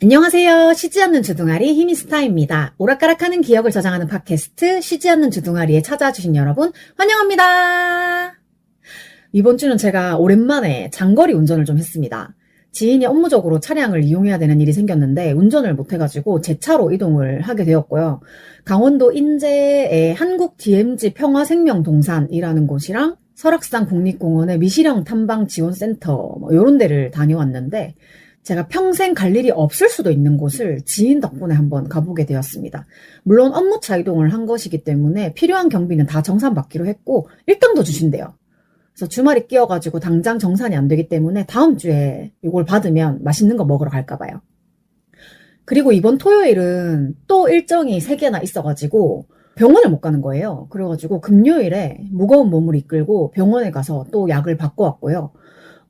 안녕하세요. 쉬지 않는 주둥아리 히미스타입니다. 오락가락하는 기억을 저장하는 팟캐스트 쉬지 않는 주둥아리에 찾아주신 여러분 환영합니다. 이번 주는 제가 오랜만에 장거리 운전을 좀 했습니다. 지인이 업무적으로 차량을 이용해야 되는 일이 생겼는데 운전을 못해가지고 제 차로 이동을 하게 되었고요. 강원도 인제의 한국 DMZ 평화생명동산이라는 곳이랑 설악산 국립공원의 미시령 탐방지원센터 이런 데를 다녀왔는데 제가 평생 갈 일이 없을 수도 있는 곳을 지인 덕분에 한번 가보게 되었습니다. 물론 업무차 이동을 한 것이기 때문에 필요한 경비는 다 정산받기로 했고 1등도 주신대요. 그래서 주말이 끼어가지고 당장 정산이 안 되기 때문에 다음 주에 이걸 받으면 맛있는 거 먹으러 갈까 봐요. 그리고 이번 토요일은 또 일정이 3개나 있어가지고 병원을 못 가는 거예요. 그래가지고 금요일에 무거운 몸을 이끌고 병원에 가서 또 약을 받고 왔고요.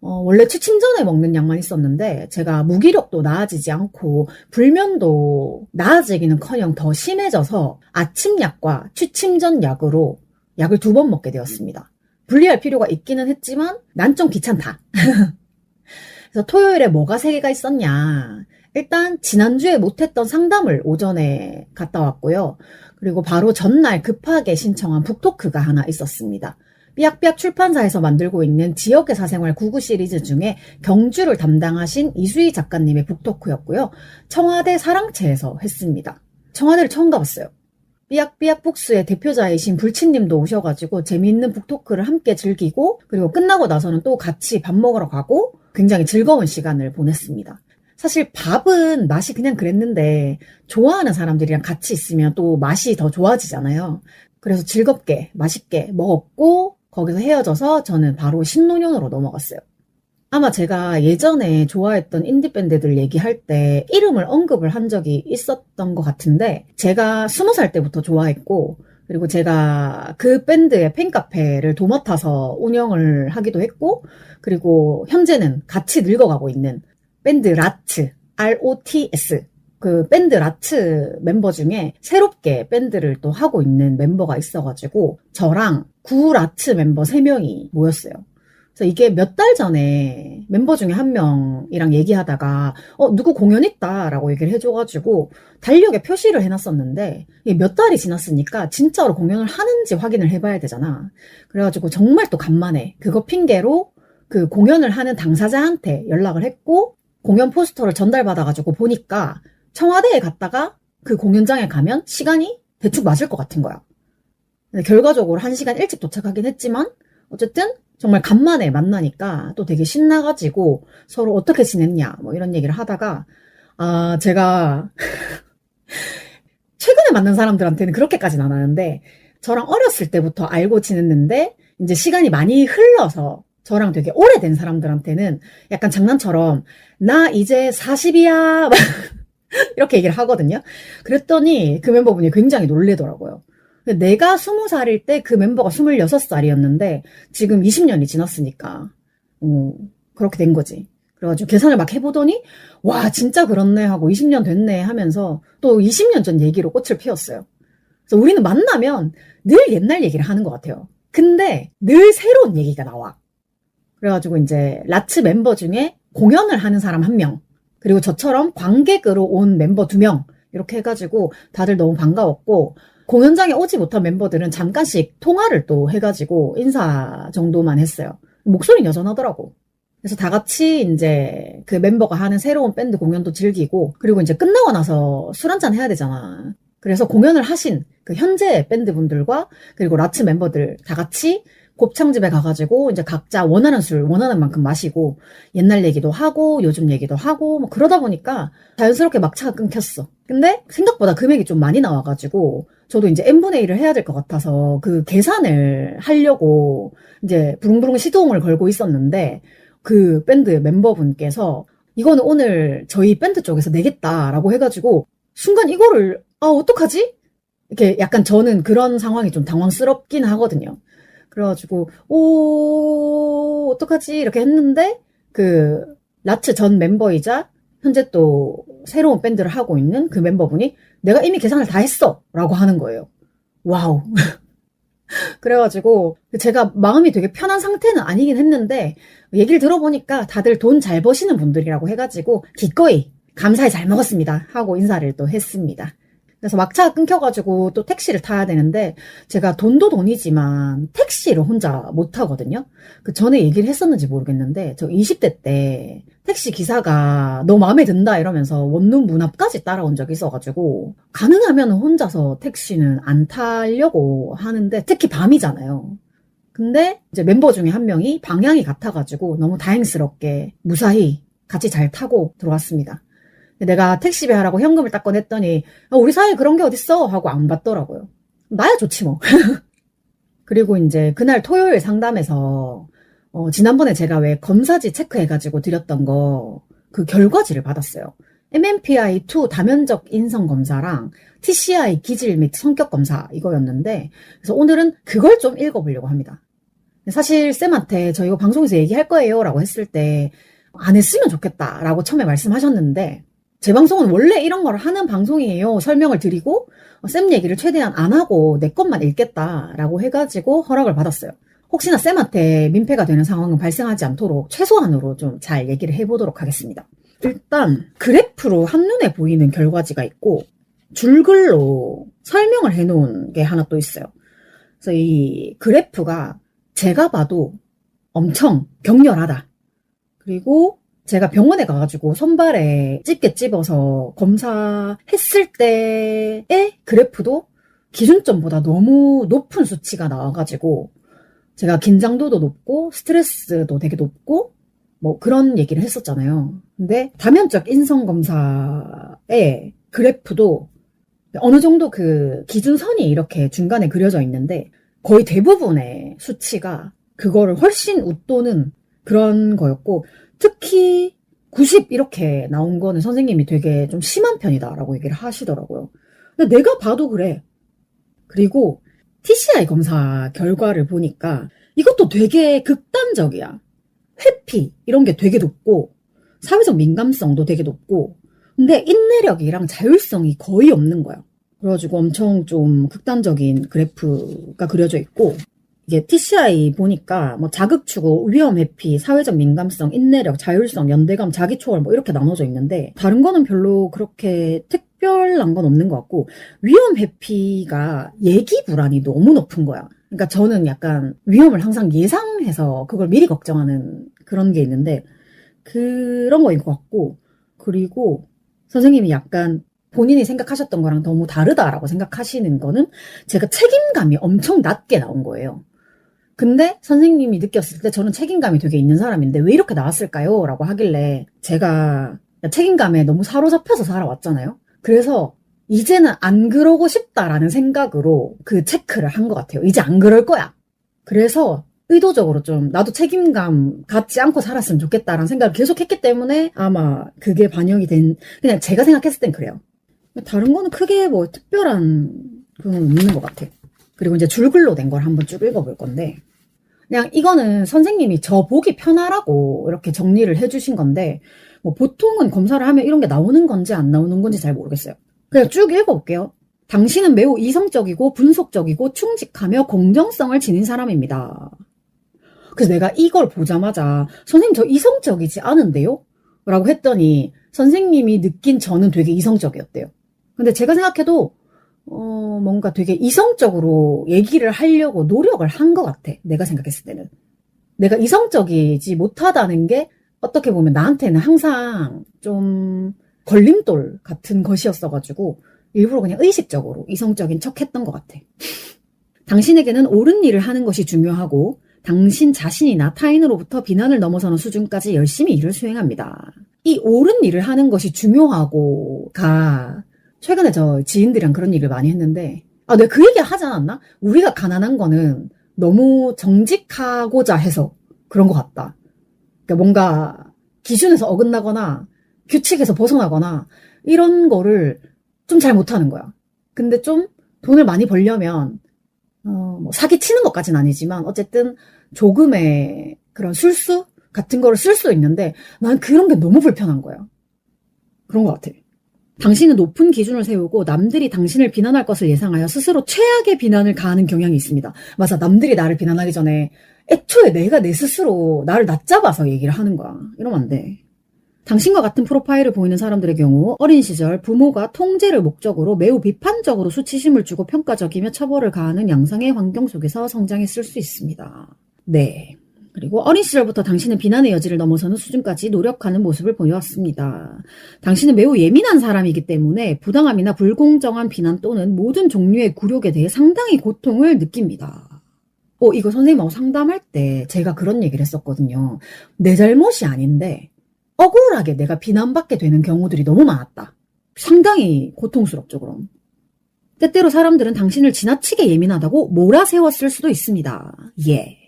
원래 취침 전에 먹는 약만 있었는데 제가 무기력도 나아지지 않고 불면도 나아지기는커녕 더 심해져서 아침 약과 취침 전 약으로 약을 2번 먹게 되었습니다. 분리할 필요가 있기는 했지만 난 좀 귀찮다. 그래서 토요일에 뭐가 3개가 있었냐. 일단 지난주에 못했던 상담을 오전에 갔다 왔고요. 그리고 바로 전날 급하게 신청한 북토크가 하나 있었습니다. 삐약삐약 출판사에서 만들고 있는 지역의 사생활 99 시리즈 중에 경주를 담당하신 이수희 작가님의 북토크였고요. 청와대 사랑채에서 했습니다. 청와대를 처음 가봤어요. 삐약삐약 북스의 대표자이신 불치님도 오셔가지고 재미있는 북토크를 함께 즐기고 그리고 끝나고 나서는 또 같이 밥 먹으러 가고 굉장히 즐거운 시간을 보냈습니다. 사실 밥은 맛이 그냥 그랬는데 좋아하는 사람들이랑 같이 있으면 또 맛이 더 좋아지잖아요. 그래서 즐겁게 맛있게 먹었고 거기서 헤어져서 저는 바로 신논현으로 넘어갔어요. 아마 제가 예전에 좋아했던 인디밴드들 얘기할 때 이름을 언급을 한 적이 있었던 것 같은데 제가 20살 때부터 좋아했고 그리고 제가 그 밴드의 팬카페를 도맡아서 운영을 하기도 했고 그리고 현재는 같이 늙어가고 있는 밴드 라츠, ROTS 그 밴드 라츠 멤버 중에 새롭게 밴드를 또 하고 있는 멤버가 있어가지고 저랑 구 라츠 멤버 3명이 모였어요. 그래서 이게 몇 달 전에 멤버 중에 한 명이랑 얘기하다가 누구 공연 있다라고 얘기를 해줘가지고 달력에 표시를 해놨었는데 이게 몇 달이 지났으니까 진짜로 공연을 하는지 확인을 해봐야 되잖아. 그래가지고 정말 또 간만에 그거 핑계로 그 공연을 하는 당사자한테 연락을 했고 공연 포스터를 전달받아가지고 보니까 청와대에 갔다가 그 공연장에 가면 시간이 대충 맞을 것 같은 거야. 결과적으로 1시간 일찍 도착하긴 했지만 어쨌든 정말 간만에 만나니까 또 되게 신나가지고 서로 어떻게 지냈냐 뭐 이런 얘기를 하다가 제가 최근에 만난 사람들한테는 그렇게까지는 안 하는데 저랑 어렸을 때부터 알고 지냈는데 이제 시간이 많이 흘러서 저랑 되게 오래된 사람들한테는 약간 장난처럼 나 이제 40이야 이렇게 얘기를 하거든요. 그랬더니 그 멤버분이 굉장히 놀래더라고요. 내가 20살일 때 그 멤버가 26살이었는데 지금 20년이 지났으니까 그렇게 된 거지. 그래가지고 계산을 막 해보더니 와 진짜 그렇네 하고 20년 됐네 하면서 또 20년 전 얘기로 꽃을 피웠어요. 그래서 우리는 만나면 늘 옛날 얘기를 하는 것 같아요. 근데 늘 새로운 얘기가 나와. 그래가지고 이제 라츠 멤버 중에 공연을 하는 사람 1명 그리고 저처럼 관객으로 온 멤버 2명 이렇게 해가지고 다들 너무 반가웠고 공연장에 오지 못한 멤버들은 잠깐씩 통화를 또 해가지고 인사 정도만 했어요. 목소리는 여전하더라고. 그래서 다 같이 이제 그 멤버가 하는 새로운 밴드 공연도 즐기고 그리고 이제 끝나고 나서 술 한잔 해야 되잖아. 그래서 공연을 하신 그 현재 밴드분들과 그리고 라츠 멤버들 다 같이 곱창집에 가가지고 이제 각자 원하는 술 원하는 만큼 마시고 옛날 얘기도 하고 요즘 얘기도 하고 뭐 그러다 보니까 자연스럽게 막차가 끊겼어. 근데 생각보다 금액이 좀 많이 나와가지고 저도 이제 n분의 1을 해야 될 것 같아서 그 계산을 하려고 이제 부릉부릉 시동을 걸고 있었는데 그 밴드 멤버분께서 이거는 오늘 저희 밴드 쪽에서 내겠다라고 해가지고 순간 이거를 어떡하지? 이렇게 약간 저는 그런 상황이 좀 당황스럽긴 하거든요. 그래가지고 어떡하지 이렇게 했는데 그 라츠 전 멤버이자 현재 또 새로운 밴드를 하고 있는 그 멤버분이 내가 이미 계산을 다 했어 라고 하는 거예요. 와우. 그래가지고 제가 마음이 되게 편한 상태는 아니긴 했는데 얘기를 들어보니까 다들 돈 잘 버시는 분들이라고 해가지고 기꺼이 감사히 잘 먹었습니다 하고 인사를 또 했습니다. 그래서 막차가 끊겨가지고 또 택시를 타야 되는데 제가 돈도 돈이지만 택시를 혼자 못 타거든요. 그 전에 얘기를 했었는지 모르겠는데 저 20대 때 택시 기사가 너 마음에 든다 이러면서 원룸 문 앞까지 따라온 적이 있어가지고 가능하면 혼자서 택시는 안 타려고 하는데 특히 밤이잖아요. 근데 이제 멤버 중에 한 명이 방향이 같아가지고 너무 다행스럽게 무사히 같이 잘 타고 들어왔습니다. 내가 택시비 하라고 현금을 딱 꺼냈더니 우리 사이에 그런 게 어딨어 하고 안 받더라고요. 나야 좋지 뭐. 그리고 이제 그날 토요일 상담에서 지난번에 제가 왜 검사지 체크해가지고 드렸던 거 그 결과지를 받았어요. MMPI-2 다면적 인성검사랑 TCI 기질 및 성격검사 이거였는데 그래서 오늘은 그걸 좀 읽어보려고 합니다. 사실 쌤한테 저 이거 방송에서 얘기할 거예요 라고 했을 때 안 했으면 좋겠다 라고 처음에 말씀하셨는데 제 방송은 원래 이런 걸 하는 방송이에요. 설명을 드리고 쌤 얘기를 최대한 안 하고 내 것만 읽겠다라고 해가지고 허락을 받았어요. 혹시나 쌤한테 민폐가 되는 상황은 발생하지 않도록 최소한으로 좀 잘 얘기를 해보도록 하겠습니다. 일단 그래프로 한눈에 보이는 결과지가 있고 줄글로 설명을 해놓은 게 하나 또 있어요. 그래서 이 그래프가 제가 봐도 엄청 격렬하다. 그리고 제가 병원에 가가지고 손발에 집게 찝어서 검사했을 때의 그래프도 기준점보다 너무 높은 수치가 나와가지고 제가 긴장도도 높고 스트레스도 되게 높고 뭐 그런 얘기를 했었잖아요. 근데 다면적 인성검사의 그래프도 어느 정도 그 기준선이 이렇게 중간에 그려져 있는데 거의 대부분의 수치가 그거를 훨씬 웃도는 그런 거였고 특히 90 이렇게 나온 거는 선생님이 되게 좀 심한 편이다라고 얘기를 하시더라고요. 근데 내가 봐도 그래. 그리고 TCI 검사 결과를 보니까 이것도 되게 극단적이야. 회피 이런 게 되게 높고 사회적 민감성도 되게 높고 근데 인내력이랑 자율성이 거의 없는 거야. 그래가지고 엄청 좀 극단적인 그래프가 그려져 있고 이게 TCI 보니까 뭐 자극추구, 위험 회피, 사회적 민감성, 인내력, 자율성, 연대감, 자기초월 뭐 이렇게 나눠져 있는데 다른 거는 별로 그렇게 특별한 건 없는 것 같고 위험 회피가 예기 불안이 너무 높은 거야. 그러니까 저는 약간 위험을 항상 예상해서 그걸 미리 걱정하는 그런 게 있는데 그런 거인 것 같고 그리고 선생님이 약간 본인이 생각하셨던 거랑 너무 다르다라고 생각하시는 거는 제가 책임감이 엄청 낮게 나온 거예요. 근데 선생님이 느꼈을 때 저는 책임감이 되게 있는 사람인데 왜 이렇게 나왔을까요? 라고 하길래 제가 책임감에 너무 사로잡혀서 살아왔잖아요. 그래서 이제는 안 그러고 싶다라는 생각으로 그 체크를 한 것 같아요. 이제 안 그럴 거야. 그래서 의도적으로 좀 나도 책임감 갖지 않고 살았으면 좋겠다라는 생각을 계속 했기 때문에 아마 그게 반영이 된 그냥 제가 생각했을 땐 그래요. 다른 거는 크게 뭐 특별한 그건 없는 것 같아요. 그리고 이제 줄글로 된 걸 한번 쭉 읽어볼 건데 그냥 이거는 선생님이 저 보기 편하라고 이렇게 정리를 해주신 건데 뭐 보통은 검사를 하면 이런 게 나오는 건지 안 나오는 건지 잘 모르겠어요. 그냥 쭉 읽어볼게요. 당신은 매우 이성적이고 분석적이고 충직하며 공정성을 지닌 사람입니다. 그래서 내가 이걸 보자마자 선생님 저 이성적이지 않은데요? 라고 했더니 선생님이 느낀 저는 되게 이성적이었대요. 근데 제가 생각해도 뭔가 되게 이성적으로 얘기를 하려고 노력을 한 것 같아. 내가 생각했을 때는. 내가 이성적이지 못하다는 게 어떻게 보면 나한테는 항상 좀 걸림돌 같은 것이었어가지고 일부러 그냥 의식적으로 이성적인 척 했던 것 같아. 당신에게는 옳은 일을 하는 것이 중요하고 당신 자신이나 타인으로부터 비난을 넘어서는 수준까지 열심히 일을 수행합니다. 이 옳은 일을 하는 것이 중요하고가 최근에 저 지인들이랑 그런 얘기를 많이 했는데 내가 그 얘기 하지 않았나? 우리가 가난한 거는 너무 정직하고자 해서 그런 것 같다. 그러니까 뭔가 기준에서 어긋나거나 규칙에서 벗어나거나 이런 거를 좀 잘 못하는 거야. 근데 좀 돈을 많이 벌려면 뭐 사기치는 것까지는 아니지만 어쨌든 조금의 그런 술수 같은 거를 쓸 수 있는데 난 그런 게 너무 불편한 거야. 그런 것 같아. 당신은 높은 기준을 세우고 남들이 당신을 비난할 것을 예상하여 스스로 최악의 비난을 가하는 경향이 있습니다. 맞아. 남들이 나를 비난하기 전에 애초에 내가 내 스스로 나를 낮잡아서 얘기를 하는 거야. 이러면 안 돼. 당신과 같은 프로파일을 보이는 사람들의 경우 어린 시절 부모가 통제를 목적으로 매우 비판적으로 수치심을 주고 평가적이며 처벌을 가하는 양상의 환경 속에서 성장했을 수 있습니다. 네. 그리고 어린 시절부터 당신은 비난의 여지를 넘어서는 수준까지 노력하는 모습을 보여왔습니다. 당신은 매우 예민한 사람이기 때문에 부당함이나 불공정한 비난 또는 모든 종류의 굴욕에 대해 상당히 고통을 느낍니다. 이거 선생님하고 상담할 때 제가 그런 얘기를 했었거든요. 내 잘못이 아닌데 억울하게 내가 비난받게 되는 경우들이 너무 많았다. 상당히 고통스럽죠, 그럼. 때때로 사람들은 당신을 지나치게 예민하다고 몰아세웠을 수도 있습니다. 예.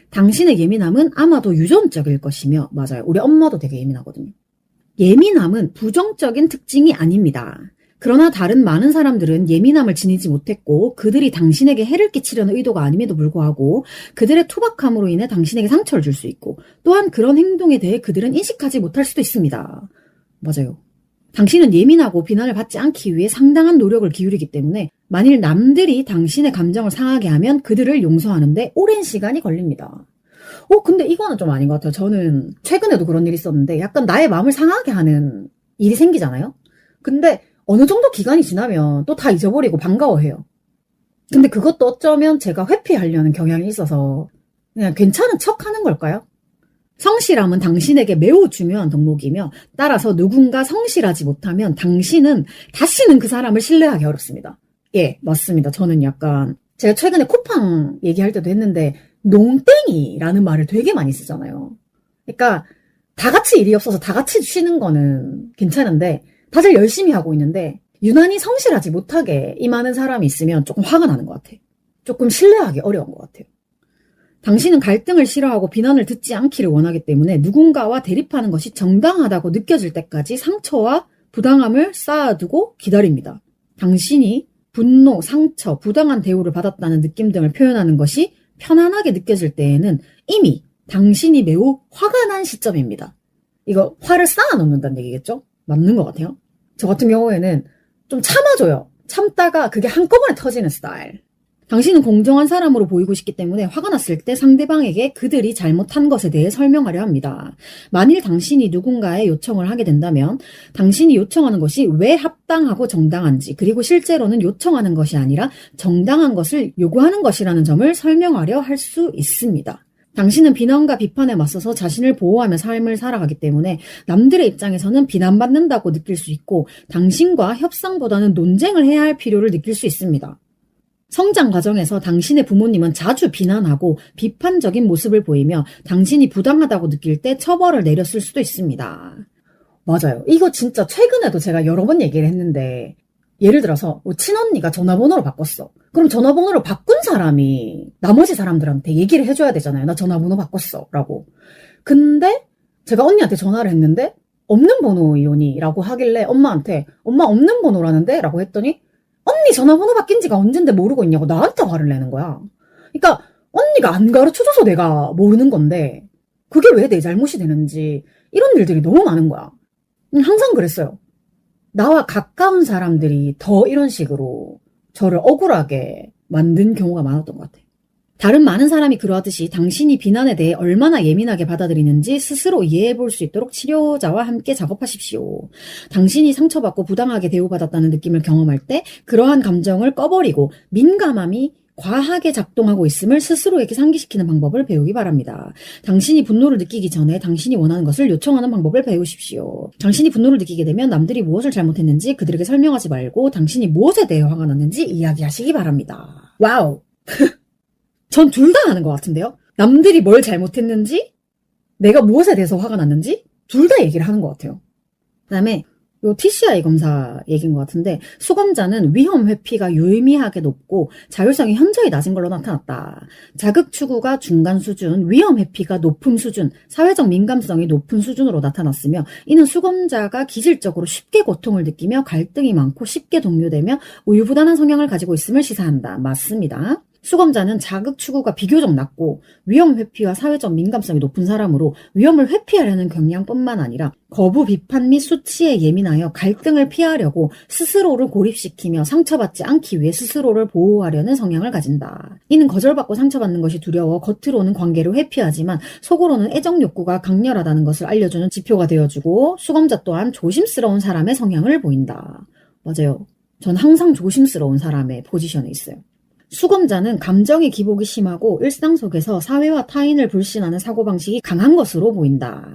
당신의 예민함은 아마도 유전적일 것이며, 맞아요. 우리 엄마도 되게 예민하거든요. 예민함은 부정적인 특징이 아닙니다. 그러나 다른 많은 사람들은 예민함을 지니지 못했고 그들이 당신에게 해를 끼치려는 의도가 아님에도 불구하고 그들의 투박함으로 인해 당신에게 상처를 줄 수 있고 또한 그런 행동에 대해 그들은 인식하지 못할 수도 있습니다. 맞아요. 당신은 예민하고 비난을 받지 않기 위해 상당한 노력을 기울이기 때문에 만일 남들이 당신의 감정을 상하게 하면 그들을 용서하는데 오랜 시간이 걸립니다. 근데 이거는 좀 아닌 것 같아요. 저는 최근에도 그런 일이 있었는데 약간 나의 마음을 상하게 하는 일이 생기잖아요. 근데 어느 정도 기간이 지나면 또 다 잊어버리고 반가워해요. 근데 그것도 어쩌면 제가 회피하려는 경향이 있어서 그냥 괜찮은 척 하는 걸까요? 성실함은 당신에게 매우 중요한 덕목이며 따라서 누군가 성실하지 못하면 당신은 다시는 그 사람을 신뢰하기 어렵습니다. 예, 맞습니다. 저는 약간 제가 최근에 쿠팡 얘기할 때도 했는데 농땡이라는 말을 되게 많이 쓰잖아요. 그러니까 다 같이 일이 없어서 다 같이 쉬는 거는 괜찮은데 다들 열심히 하고 있는데 유난히 성실하지 못하게 임하는 사람이 있으면 조금 화가 나는 것 같아. 조금 신뢰하기 어려운 것 같아요. 당신은 갈등을 싫어하고 비난을 듣지 않기를 원하기 때문에 누군가와 대립하는 것이 정당하다고 느껴질 때까지 상처와 부당함을 쌓아두고 기다립니다. 당신이 분노, 상처, 부당한 대우를 받았다는 느낌 등을 표현하는 것이 편안하게 느껴질 때에는 이미 당신이 매우 화가 난 시점입니다. 이거 화를 쌓아놓는다는 얘기겠죠? 맞는 것 같아요. 저 같은 경우에는 좀 참아줘요. 참다가 그게 한꺼번에 터지는 스타일. 당신은 공정한 사람으로 보이고 싶기 때문에 화가 났을 때 상대방에게 그들이 잘못한 것에 대해 설명하려 합니다. 만일 당신이 누군가의 요청을 하게 된다면 당신이 요청하는 것이 왜 합당하고 정당한지 그리고 실제로는 요청하는 것이 아니라 정당한 것을 요구하는 것이라는 점을 설명하려 할 수 있습니다. 당신은 비난과 비판에 맞서서 자신을 보호하며 삶을 살아가기 때문에 남들의 입장에서는 비난받는다고 느낄 수 있고 당신과 협상보다는 논쟁을 해야 할 필요를 느낄 수 있습니다. 성장 과정에서 당신의 부모님은 자주 비난하고 비판적인 모습을 보이며 당신이 부당하다고 느낄 때 처벌을 내렸을 수도 있습니다. 맞아요. 이거 진짜 최근에도 제가 여러 번 얘기를 했는데 예를 들어서 친언니가 전화번호를 바꿨어. 그럼 전화번호를 바꾼 사람이 나머지 사람들한테 얘기를 해줘야 되잖아요. 나 전화번호 바꿨어 라고. 근데 제가 언니한테 전화를 했는데 없는 번호이오니 라고 하길래 엄마한테 엄마 없는 번호라는데? 라고 했더니 언니 전화번호 바뀐 지가 언젠데 모르고 있냐고 나한테 화를 내는 거야. 그러니까 언니가 안 가르쳐줘서 내가 모르는 건데 그게 왜 내 잘못이 되는지 이런 일들이 너무 많은 거야. 항상 그랬어요. 나와 가까운 사람들이 더 이런 식으로 저를 억울하게 만든 경우가 많았던 것 같아요. 다른 많은 사람이 그러하듯이 당신이 비난에 대해 얼마나 예민하게 받아들이는지 스스로 이해해 볼 수 있도록 치료자와 함께 작업하십시오. 당신이 상처받고 부당하게 대우받았다는 느낌을 경험할 때 그러한 감정을 꺼버리고 민감함이 과하게 작동하고 있음을 스스로에게 상기시키는 방법을 배우기 바랍니다. 당신이 분노를 느끼기 전에 당신이 원하는 것을 요청하는 방법을 배우십시오. 당신이 분노를 느끼게 되면 남들이 무엇을 잘못했는지 그들에게 설명하지 말고 당신이 무엇에 대해 화가 났는지 이야기하시기 바랍니다. 와우! 전 둘 다 하는 것 같은데요? 남들이 뭘 잘못했는지, 내가 무엇에 대해서 화가 났는지 둘 다 얘기를 하는 것 같아요. 그 다음에 요 TCI 검사 얘기인 것 같은데 수검자는 위험 회피가 유의미하게 높고 자율성이 현저히 낮은 걸로 나타났다. 자극 추구가 중간 수준, 위험 회피가 높은 수준, 사회적 민감성이 높은 수준으로 나타났으며 이는 수검자가 기질적으로 쉽게 고통을 느끼며 갈등이 많고 쉽게 동요되며 우유부단한 성향을 가지고 있음을 시사한다. 맞습니다. 수검자는 자극 추구가 비교적 낮고 위험 회피와 사회적 민감성이 높은 사람으로 위험을 회피하려는 경향뿐만 아니라 거부, 비판 및 수치에 예민하여 갈등을 피하려고 스스로를 고립시키며 상처받지 않기 위해 스스로를 보호하려는 성향을 가진다. 이는 거절받고 상처받는 것이 두려워 겉으로는 관계를 회피하지만 속으로는 애정 욕구가 강렬하다는 것을 알려주는 지표가 되어주고, 수검자 또한 조심스러운 사람의 성향을 보인다. 맞아요. 전 항상 조심스러운 사람의 포지션에 있어요. 수검자는 감정의 기복이 심하고 일상 속에서 사회와 타인을 불신하는 사고방식이 강한 것으로 보인다.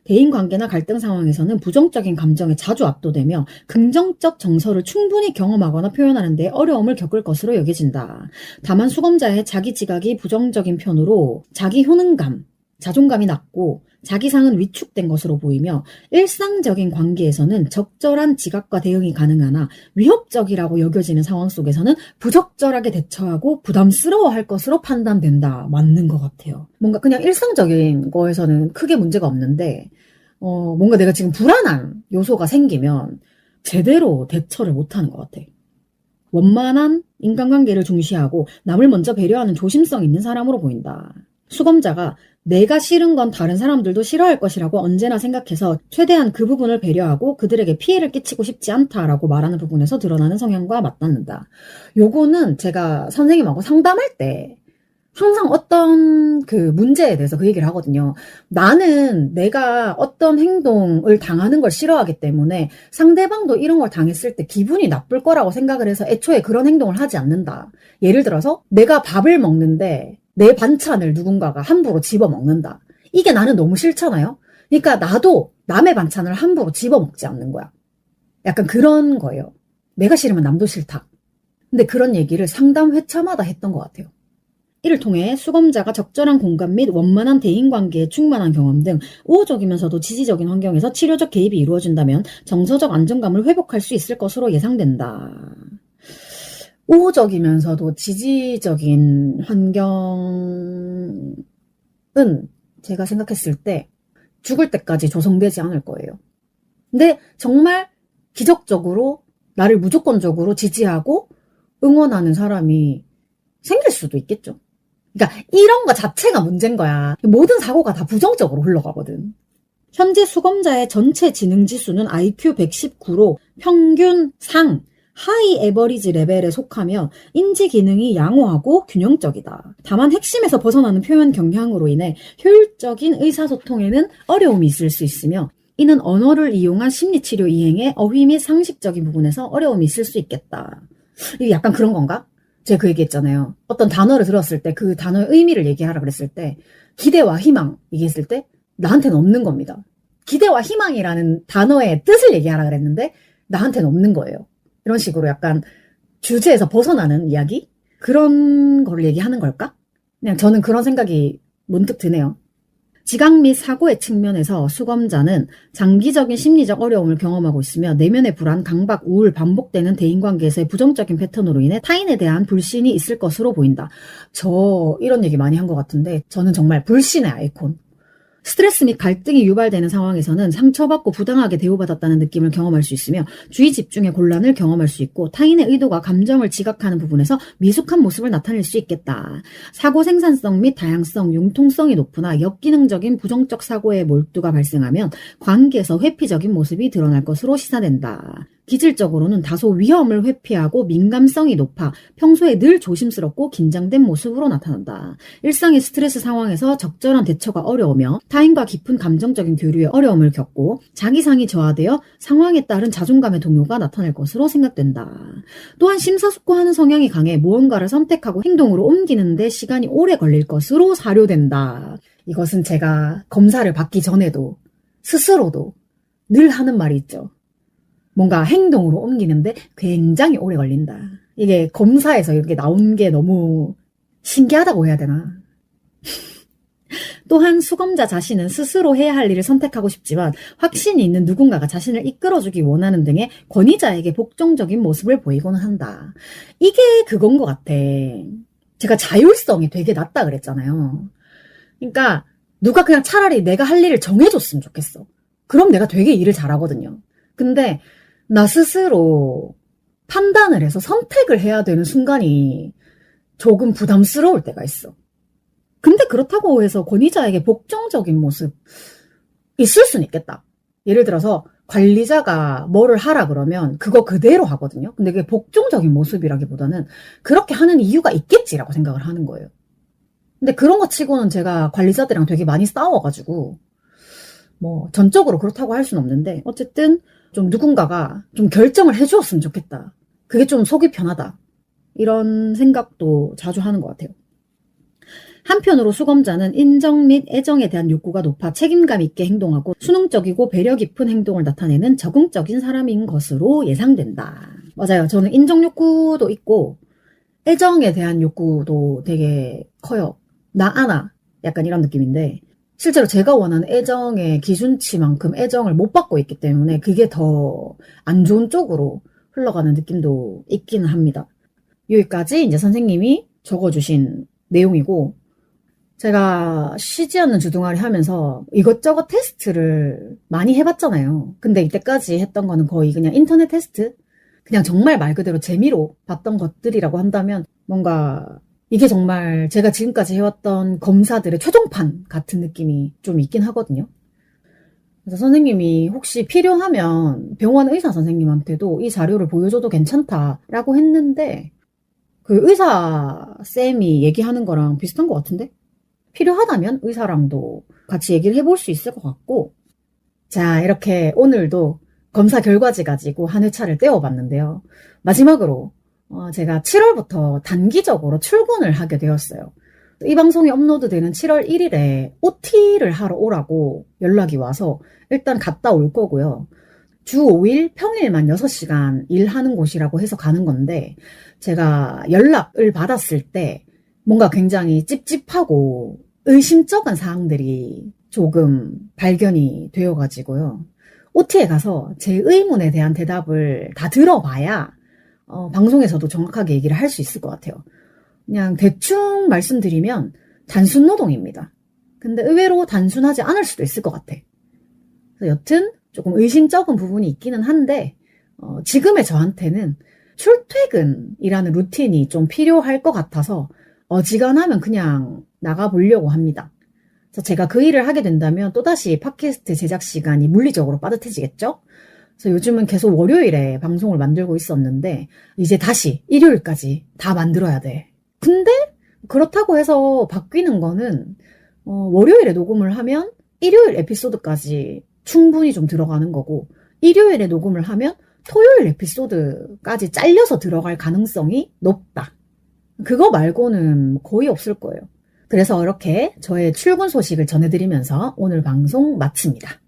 대인관계나 갈등 상황에서는 부정적인 감정에 자주 압도되며 긍정적 정서를 충분히 경험하거나 표현하는 데 어려움을 겪을 것으로 여겨진다. 다만 수검자의 자기 지각이 부정적인 편으로 자기 효능감, 자존감이 낮고 자기상은 위축된 것으로 보이며, 일상적인 관계에서는 적절한 지각과 대응이 가능하나 위협적이라고 여겨지는 상황 속에서는 부적절하게 대처하고 부담스러워할 것으로 판단된다. 맞는 것 같아요. 뭔가 그냥 일상적인 거에서는 크게 문제가 없는데 뭔가 내가 지금 불안한 요소가 생기면 제대로 대처를 못하는 것 같아. 원만한 인간관계를 중시하고 남을 먼저 배려하는 조심성 있는 사람으로 보인다. 수검자가 내가 싫은 건 다른 사람들도 싫어할 것이라고 언제나 생각해서 최대한 그 부분을 배려하고 그들에게 피해를 끼치고 싶지 않다라고 말하는 부분에서 드러나는 성향과 맞닿는다. 요거는 제가 선생님하고 상담할 때 항상 어떤 그 문제에 대해서 그 얘기를 하거든요. 나는 내가 어떤 행동을 당하는 걸 싫어하기 때문에 상대방도 이런 걸 당했을 때 기분이 나쁠 거라고 생각을 해서 애초에 그런 행동을 하지 않는다. 예를 들어서 내가 밥을 먹는데 내 반찬을 누군가가 함부로 집어먹는다. 이게 나는 너무 싫잖아요. 그러니까 나도 남의 반찬을 함부로 집어먹지 않는 거야. 약간 그런 거예요. 내가 싫으면 남도 싫다. 근데 그런 얘기를 상담 회차마다 했던 것 같아요. 이를 통해 수검자가 적절한 공감 및 원만한 대인관계에 충만한 경험 등 우호적이면서도 지지적인 환경에서 치료적 개입이 이루어진다면 정서적 안정감을 회복할 수 있을 것으로 예상된다. 우호적이면서도 지지적인 환경은 제가 생각했을 때 죽을 때까지 조성되지 않을 거예요. 근데 정말 기적적으로 나를 무조건적으로 지지하고 응원하는 사람이 생길 수도 있겠죠. 그러니까 이런 거 자체가 문제인 거야. 모든 사고가 다 부정적으로 흘러가거든. 현재 수검자의 전체 지능지수는 IQ 119로 평균 상 하이 에버리지 레벨에 속하며 인지 기능이 양호하고 균형적이다. 다만 핵심에서 벗어나는 표현 경향으로 인해 효율적인 의사소통에는 어려움이 있을 수 있으며, 이는 언어를 이용한 심리치료 이행에 어휘 및 상식적인 부분에서 어려움이 있을 수 있겠다. 이게 약간 그런 건가? 제가 그 얘기했잖아요. 어떤 단어를 들었을 때 그 단어의 의미를 얘기하라 그랬을 때 기대와 희망 얘기했을 때 나한테는 없는 겁니다. 기대와 희망이라는 단어의 뜻을 얘기하라 그랬는데 나한테는 없는 거예요. 이런 식으로 약간 주제에서 벗어나는 이야기? 그런 거를 얘기하는 걸까? 그냥 저는 그런 생각이 문득 드네요. 지각 및 사고의 측면에서 수검자는 장기적인 심리적 어려움을 경험하고 있으며 내면의 불안, 강박, 우울, 반복되는 대인관계에서의 부정적인 패턴으로 인해 타인에 대한 불신이 있을 것으로 보인다. 저 이런 얘기 많이 한 것 같은데 저는 정말 불신의 아이콘. 스트레스 및 갈등이 유발되는 상황에서는 상처받고 부당하게 대우받았다는 느낌을 경험할 수 있으며 주의 집중의 곤란을 경험할 수 있고, 타인의 의도가 감정을 지각하는 부분에서 미숙한 모습을 나타낼 수 있겠다. 사고 생산성 및 다양성, 융통성이 높으나 역기능적인 부정적 사고의 몰두가 발생하면 관계에서 회피적인 모습이 드러날 것으로 시사된다. 기질적으로는 다소 위험을 회피하고 민감성이 높아 평소에 늘 조심스럽고 긴장된 모습으로 나타난다. 일상의 스트레스 상황에서 적절한 대처가 어려우며 타인과 깊은 감정적인 교류에 어려움을 겪고 자기상이 저하되어 상황에 따른 자존감의 동요가 나타날 것으로 생각된다. 또한 심사숙고하는 성향이 강해 무언가를 선택하고 행동으로 옮기는 데 시간이 오래 걸릴 것으로 사료된다. 이것은 제가 검사를 받기 전에도 스스로도 늘 하는 말이 있죠. 뭔가 행동으로 옮기는데 굉장히 오래 걸린다. 이게 검사에서 이렇게 나온 게 너무 신기하다고 해야 되나? 또한 수검자 자신은 스스로 해야 할 일을 선택하고 싶지만 확신이 있는 누군가가 자신을 이끌어주기 원하는 등의 권위자에게 복종적인 모습을 보이고는 한다. 이게 그건 것 같아. 제가 자율성이 되게 낮다 그랬잖아요. 그러니까 누가 그냥 차라리 내가 할 일을 정해줬으면 좋겠어. 그럼 내가 되게 일을 잘하거든요. 근데 나 스스로 판단을 해서 선택을 해야 되는 순간이 조금 부담스러울 때가 있어. 근데 그렇다고 해서 권위자에게 복종적인 모습 있을 수는 있겠다. 예를 들어서 관리자가 뭐를 하라 그러면 그거 그대로 하거든요. 근데 그게 복종적인 모습이라기보다는 그렇게 하는 이유가 있겠지라고 생각을 하는 거예요. 근데 그런 거 치고는 제가 관리자들이랑 되게 많이 싸워가지고 뭐 전적으로 그렇다고 할 수는 없는데 어쨌든 좀 누군가가 좀 결정을 해주었으면 좋겠다. 그게 좀 속이 편하다. 이런 생각도 자주 하는 것 같아요. 한편으로 수검자는 인정 및 애정에 대한 욕구가 높아 책임감 있게 행동하고 수능적이고 배려 깊은 행동을 나타내는 적응적인 사람인 것으로 예상된다. 맞아요. 저는 인정 욕구도 있고 애정에 대한 욕구도 되게 커요. 나 아나 약간 이런 느낌인데 실제로 제가 원하는 애정의 기준치만큼 애정을 못 받고 있기 때문에 그게 더 안 좋은 쪽으로 흘러가는 느낌도 있기는 합니다. 여기까지 이제 선생님이 적어주신 내용이고 제가 쉬지 않는 주둥아리 하면서 이것저것 테스트를 많이 해봤잖아요. 근데 이때까지 했던 거는 거의 그냥 인터넷 테스트? 그냥 정말 말 그대로 재미로 봤던 것들이라고 한다면 뭔가 이게 정말 제가 지금까지 해왔던 검사들의 최종판 같은 느낌이 좀 있긴 하거든요. 그래서 선생님이 혹시 필요하면 병원 의사 선생님한테도 이 자료를 보여줘도 괜찮다라고 했는데 그 의사 쌤이 얘기하는 거랑 비슷한 것 같은데? 필요하다면 의사랑도 같이 얘기를 해볼 수 있을 것 같고 자 이렇게 오늘도 검사 결과지 가지고 한 회차를 떼어봤는데요. 마지막으로 제가 7월부터 단기적으로 출근을 하게 되었어요. 이 방송이 업로드되는 7월 1일에 OT를 하러 오라고 연락이 와서 일단 갔다 올 거고요. 주 5일 평일만 6시간 일하는 곳이라고 해서 가는 건데 제가 연락을 받았을 때 뭔가 굉장히 찝찝하고 의심쩍은 사항들이 조금 발견이 되어가지고요. OT에 가서 제 의문에 대한 대답을 다 들어봐야 방송에서도 정확하게 얘기를 할 수 있을 것 같아요. 그냥 대충 말씀드리면 단순 노동입니다. 근데 의외로 단순하지 않을 수도 있을 것 같아. 그래서 여튼 조금 의심쩍은 부분이 있기는 한데 지금의 저한테는 출퇴근이라는 루틴이 좀 필요할 것 같아서 어지간하면 그냥 나가보려고 합니다. 그래서 제가 그 일을 하게 된다면 또다시 팟캐스트 제작 시간이 물리적으로 빠듯해지겠죠? 그래서 요즘은 계속 월요일에 방송을 만들고 있었는데 이제 다시 일요일까지 다 만들어야 돼. 근데 그렇다고 해서 바뀌는 거는 월요일에 녹음을 하면 일요일 에피소드까지 충분히 좀 들어가는 거고 일요일에 녹음을 하면 토요일 에피소드까지 잘려서 들어갈 가능성이 높다. 그거 말고는 거의 없을 거예요. 그래서 이렇게 저의 출근 소식을 전해드리면서 오늘 방송 마칩니다.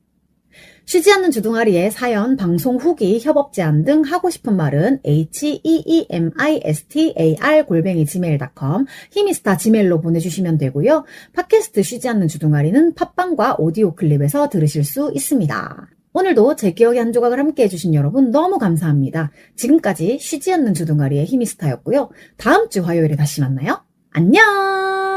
쉬지 않는 주둥아리의 사연, 방송 후기, 협업 제안 등 하고 싶은 말은 heemistar@gmail.com 히미스타 지메일로 보내주시면 되고요. 팟캐스트 쉬지 않는 주둥아리는 팟빵과 오디오 클립에서 들으실 수 있습니다. 오늘도 제 기억의 한 조각을 함께 해주신 여러분 너무 감사합니다. 지금까지 쉬지 않는 주둥아리의 히미스타였고요. 다음 주 화요일에 다시 만나요. 안녕!